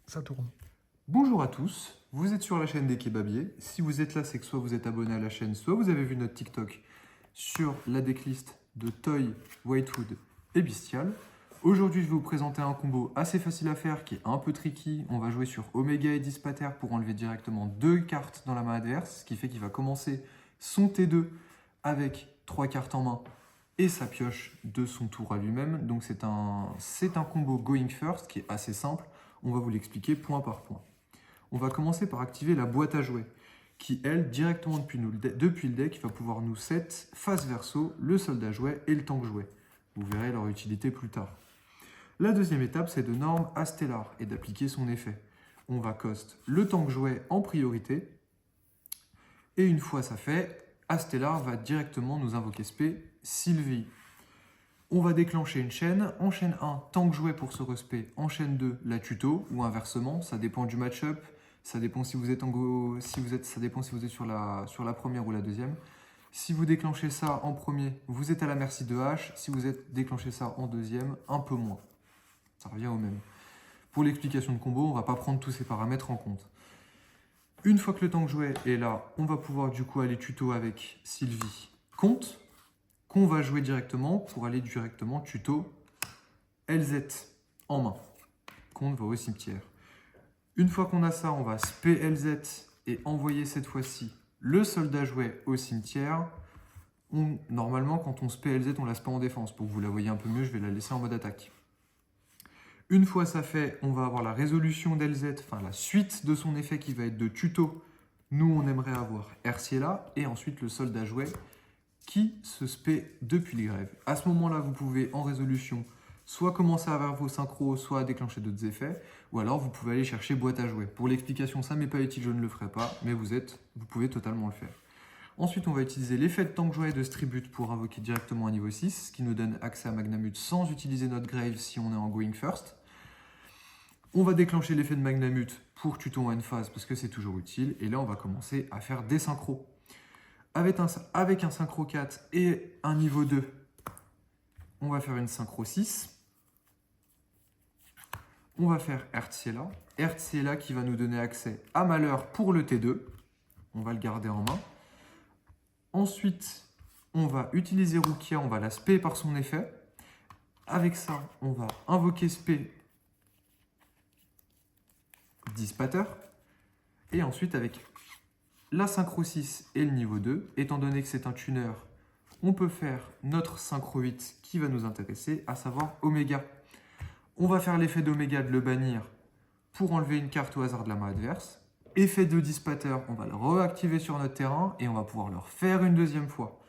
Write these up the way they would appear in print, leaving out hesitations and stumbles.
Ça tourne. Bonjour à tous, vous êtes sur la chaîne des Kebabiers. Si vous êtes là, c'est que soit vous êtes abonné à la chaîne, soit vous avez vu notre TikTok sur la decklist de Toy, Whitewood et Bestial. Aujourd'hui, je vais vous présenter un combo assez facile à faire qui est un peu tricky. On va jouer sur Omega et Dispater pour enlever directement 2 cartes dans la main adverse, ce qui fait qu'il va commencer son T2 avec 3 cartes en main et sa pioche de son tour à lui-même. Donc c'est un combo going first qui est assez simple. On va vous l'expliquer point par point. On va commencer par activer la boîte à jouets, qui, elle, directement depuis le deck, va pouvoir nous set face verso le soldat jouet et le tank jouet. Vous verrez leur utilité plus tard. La deuxième étape, c'est de norm à Stellar et d'appliquer son effet. On va cost le tank jouet en priorité, et une fois ça fait, Astellar va directement nous invoquer spé Sylvie. On va déclencher une chaîne. En chaîne 1, tank jouet pour se respect. En chaîne 2, la tuto, ou inversement, ça dépend du match-up. Ça dépend si vous êtes en go, ça dépend si vous êtes sur la première ou la deuxième. Si vous déclenchez ça en premier, vous êtes à la merci de H. Si vous êtes déclenché ça en deuxième, un peu moins. Ça revient au même. Pour l'explication de combo, on ne va pas prendre tous ces paramètres en compte. Une fois que le tank jouet est là, on va pouvoir du coup aller tuto avec Sylvie compte, qu'on va jouer directement pour aller directement tuto LZ en main. Compte va au cimetière. Une fois qu'on a ça, on va spé LZ et envoyer cette fois-ci le soldat jouet au cimetière. Normalement, quand on spé LZ, on la spé en défense. Pour que vous la voyez un peu mieux, je vais la laisser en mode attaque. Une fois ça fait, on va avoir la résolution d'LZ, enfin la suite de son effet qui va être de tuto. Nous, on aimerait avoir Erciela et ensuite le soldat jouet qui se spé depuis le grève. À ce moment-là, vous pouvez en résolution soit commencer à faire vos synchros, soit déclencher d'autres effets, ou alors vous pouvez aller chercher boîte à jouets. Pour l'explication, ça m'est pas utile, je ne le ferai pas, mais vous pouvez totalement le faire. Ensuite, on va utiliser l'effet de tank jouet de Stribute pour invoquer directement un niveau 6, ce qui nous donne accès à Magnamut sans utiliser notre grave si on est en going first. On va déclencher l'effet de Magnamut pour tuto en phase parce que c'est toujours utile, et là on va commencer à faire des synchros. Avec un synchro 4 et un niveau 2, on va faire une synchro 6. On va faire Erciela. Erciela qui va nous donner accès à Malheur pour le T2. On va le garder en main. Ensuite, on va utiliser Rukia, on va la spé par son effet. Avec ça, on va invoquer spé Dispater. Et ensuite, avec la synchro 6 et le niveau 2, étant donné que c'est un tuner, on peut faire notre synchro 8 qui va nous intéresser, à savoir Omega. On va faire l'effet d'Omega de le bannir pour enlever une carte au hasard de la main adverse. Effet de Dispater, on va le réactiver sur notre terrain et on va pouvoir le refaire une deuxième fois.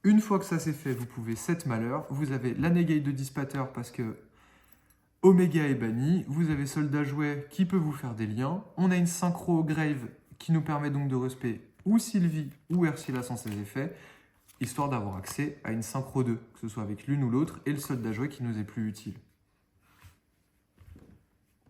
Une fois que ça c'est fait, vous pouvez set Malheur. Vous avez la negate de Dispater parce que Omega est banni. Vous avez soldat jouet qui peut vous faire des liens. On a une synchro grave qui nous permet donc de respect ou Sylvie ou Erciela sans ses effets, histoire d'avoir accès à une synchro 2, que ce soit avec l'une ou l'autre, et le soldat jouet qui nous est plus utile.